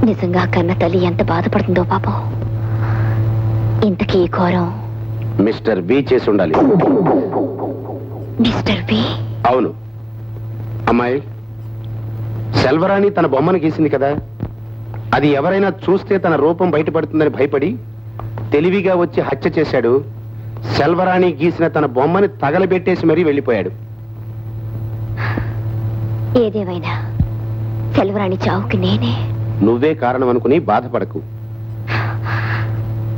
నిజంగా కన్న తల్లి ఎంత బాధపడుతుందో పాపం. ఇంతకీ ఘోరం మిస్టర్ బి చేసి ఉండాలి. Mister B? అవును అమ్మాయి, సెల్వరాణి తన బొమ్మను గీసింది కదా, అది ఎవరైనా చూస్తే తన రూపం బయటపడుతుందని భయపడి తెలివిగా వచ్చి హత్య చేశాడు. సెల్వరాణి గీసిన తన బొమ్మని తగలబెట్టేసి మరీ వెళ్ళిపోయాడు. ఏదేమైనా సెల్వరాణి చావుకి నేనే. నువ్వే కారణం అనుకుని బాధపడకు.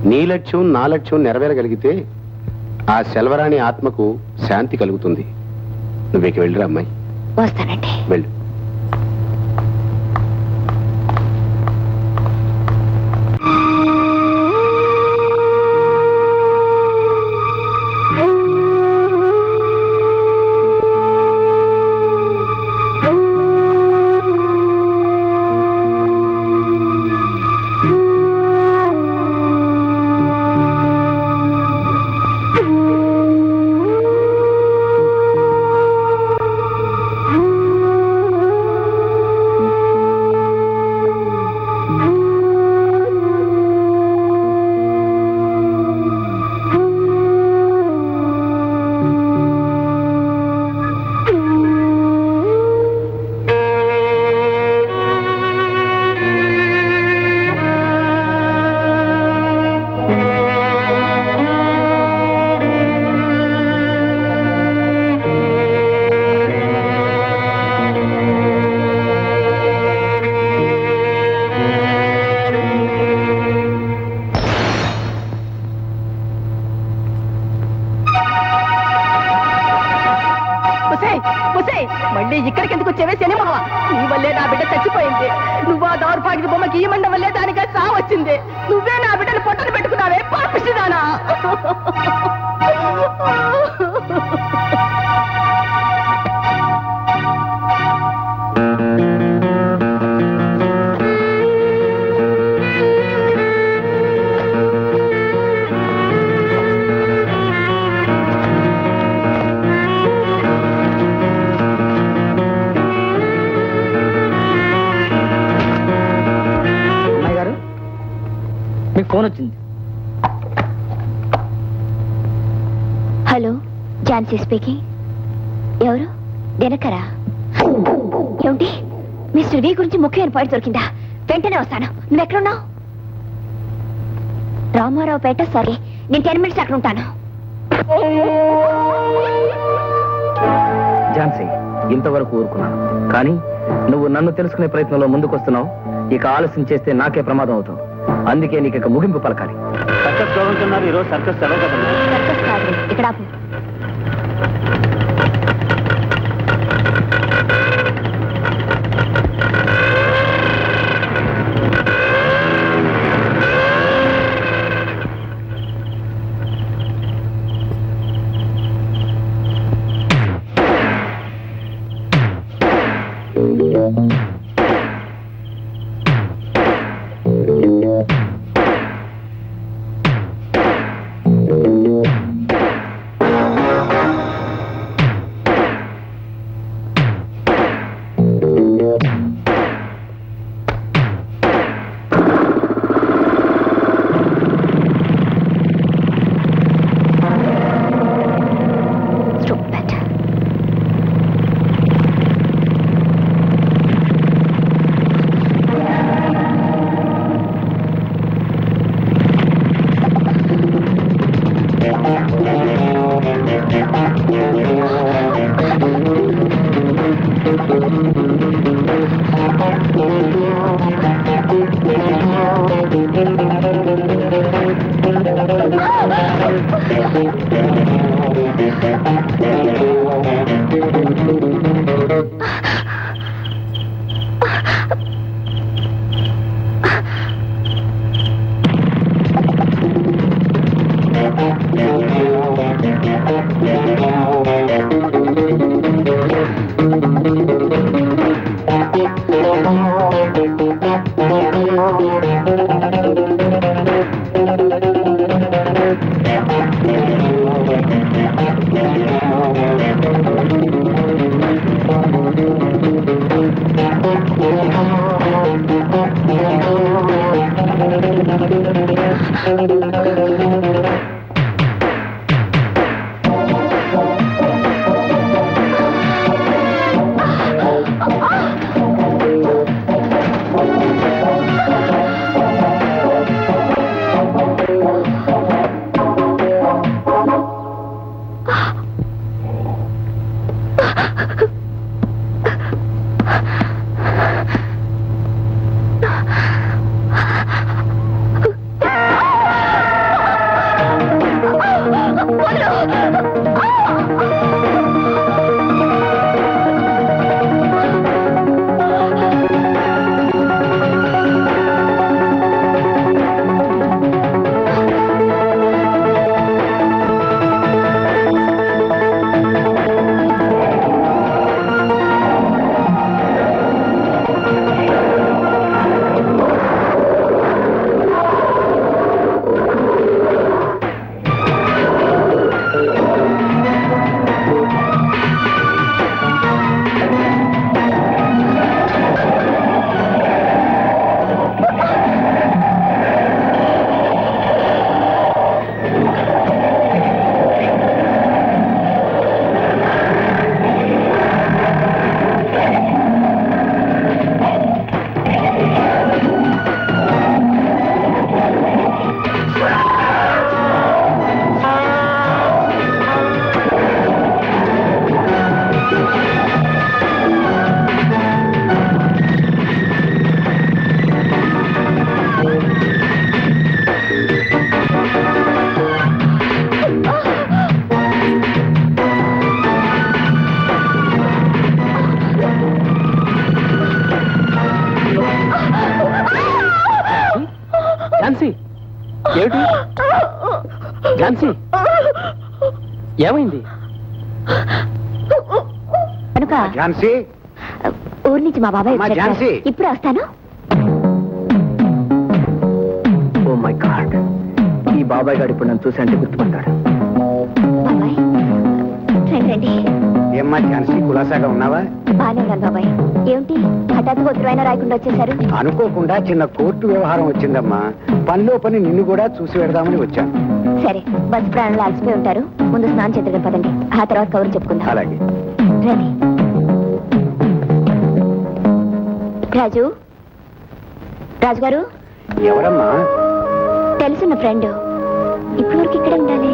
నీ లక్ష్యం నా లక్ష్యం నెరవేరగలిగితే ఆ సెల్వరాణి ఆత్మకు శాంతి కలుగుతుంది. నువ్వేకి వెళ్ళిరా అమ్మాయి. వస్తానండి. వెళ్ళు. మళ్ళీ ఇక్కడికి ఎందుకు వచ్చేవే సినిమా? నీ వల్లే నా బిడ్డ చచ్చిపోయింది. నువ్వు ఆ దౌర్భాగ్య బొమ్మకి ఈ మండ వల్లే దానిగా సావు వచ్చింది. నువ్వే నా బిడ్డను పొట్టలు పెట్టుకున్నావే పాపిస్తుదానా? ఫోన్ వచ్చింది. Hello, Jhansi speaking. ఎవరు? దినకరా? ఏమిటి? మిస్టర్ వి గురించి ముఖ్యమైన పాయింట్ దొరికిందా? వెంటనే వస్తాను. నువ్వెక్కడున్నావు? రామారావుపేట. సరే, నేను 10 minutes అక్కడ ఉంటాను. ఝాన్సీ, ఇంతవరకు ఊరుకున్నాను, కానీ నువ్వు నన్ను తెలుసుకునే ప్రయత్నంలో ముందుకొస్తున్నావు. ఇక ఆలస్యం చేస్తే నాకే ప్రమాదం అవుతావు. అందుకే నీకు ఇక ముగింపు పలకాలి. సర్కస్ చూడంటున్నారు ఈరోజు. సర్కస్ సెలవు కదా. సర్కస్ కాదు, ఇక్కడ ఆపు. Thank you. ఏమిటి ఝాన్సీ ఏమైంది? కనుక ఝాన్సీ ఊరి నుంచి మా బాబాయ్ అమ్మా, వచ్చారు. ఝాన్సీ. ఇప్పుడు వస్తాను. ఓ మై గాడ్, ఈ బాబాయ్ గారు ఇప్పుడు నన్ను చూసి అంటే గుర్తుపడతాడు. బాబాయ్ రండి రండి. ఏమ్మా ఝాన్సీ, కులాసాగా ఉన్నావా? బాగానే ఉన్నాను బాబాయ్. ఏమిటి హఠాత్తుగా ఉత్తరమైనా రాయకుండా వచ్చేసారు? అనుకోకుండా చిన్న కోర్టు వ్యవహారం వచ్చిందమ్మా. పనిలో పని నిన్ను కూడా చూసి పెడదామని వచ్చాను. సరే, బస్ ప్రయాణంలో అలసిపోయి ఉంటారు. ముందు స్నానం చేద్దరు పదండి, ఆ తర్వాత కబురు చెప్పుకుందాం. అలాగే. రండి. రాజు, రాజు గారు. ఎవరమ్మా? తెలుసున్న ఫ్రెండ్. ఇప్పుడు వరకు ఇక్కడే ఉండాలి.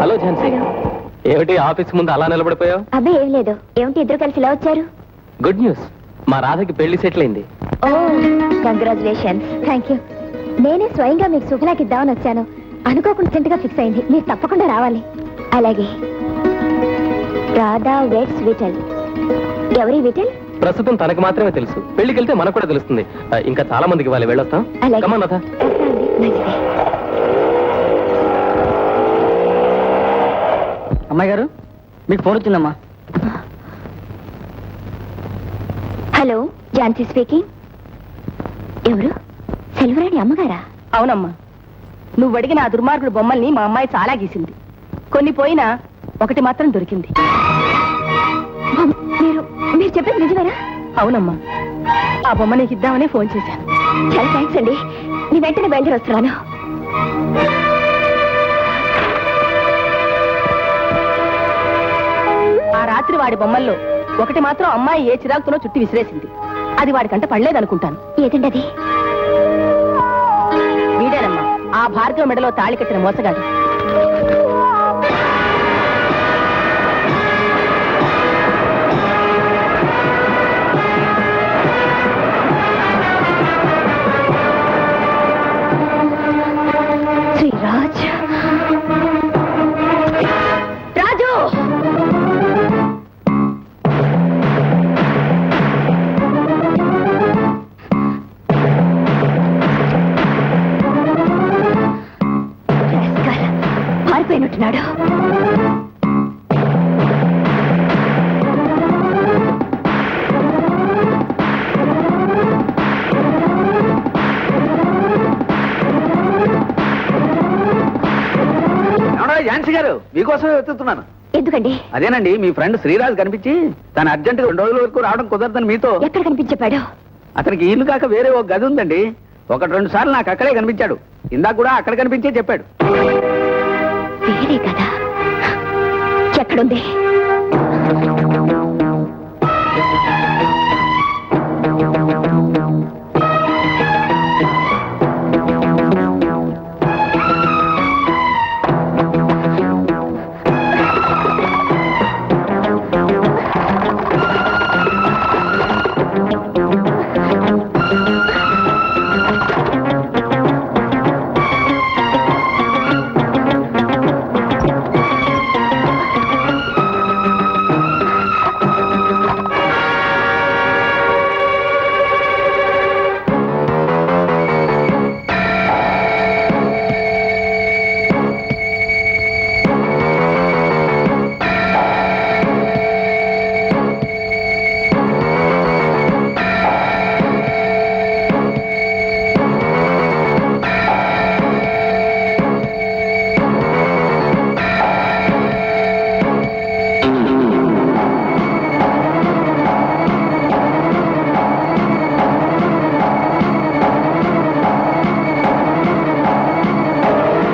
Hello Jhansi, hello. ఏమిటి ఆఫీస్ ముందు అలా నిలబడిపోయావు? అబ్బాయి ఏం లేదు. ఏమిటి ఇద్దరు కలిసి ఇలా వచ్చారు? గుడ్ న్యూస్, మా రాధకి పెళ్లి సెటిల్ అయింది. ఓ కంగ్రాచులేషన్స్. Thank you. నేనే స్వయంగా మీకు శుభలాకి ఇద్దామని వచ్చాను. అనుకోకుండా చింతగా ఫిక్స్ అయింది. మీరు తప్పకుండా రావాలి. అలాగే. రాధా వెట్స్ విఠల్. ఎవరి విఠల్? ప్రస్తుతం తనకు మాత్రమే తెలుసు. పెళ్లికి వెళ్తే మనకు కూడా తెలుస్తుంది. ఇంకా చాలా మందికి వాళ్ళు వెళ్ళొస్తాం. అలాగే. కమాన్ రాధా. మంచిది. అమ్మాయి గారు, మీకు ఫోన్ వచ్చిందమ్మా. Hello, Jhansi speaking. ఎవరు? సెల్వరాణి అమ్మగారా? అవునమ్మా, నువ్వు అడిగిన ఆ దుర్మార్గుడు బొమ్మల్ని మా అమ్మాయి చాలా గీసింది. కొన్ని పోయినా ఒకటి మాత్రం దొరికింది. మీరు మీరు చెప్పేది నిజమేనా? అవునమ్మా, ఆ బొమ్మ నీకు ఇద్దామని ఫోన్ చేశాను. చాలా థ్యాంక్స్ అండి. నీ వెంటనే బయలుదేరి వస్తున్నాను. ఆ రాత్రి వాడి బొమ్మల్లో ఒకటి మాత్రం అమ్మాయి ఏ చిరాకుతోనో చుట్టి విసిరేసింది. అది వాడికంట పడలేదనుకుంటాను. ఏదండి అది? వీడేనమ్మా, ఆ భార్గవ మెడలో తాళి కట్టిన మోసగాడు. శ్రీరాజ్. రాజు! పారిపోయినట్టున్నాడు. ఝాన్సీ గారు, మీకోసమే వెతుకుతున్నాను. ఎందుకండి? అదేనండి, మీ ఫ్రెండ్ శ్రీరాజ్ కనిపించి తను అర్జెంటుగా 2 రోజుల వరకు రావడం కుదరదని మీతో. ఎక్కడ కనిపించాడు? అతనికి ఇల్లు కాక వేరే ఒక గది ఉందండి. 1-2 సార్లు నాకు అక్కడే కనిపించాడు. ఇందాక కూడా అక్కడ కనిపించే చెప్పాడు. వేరే కదా? ఎక్కడుంది?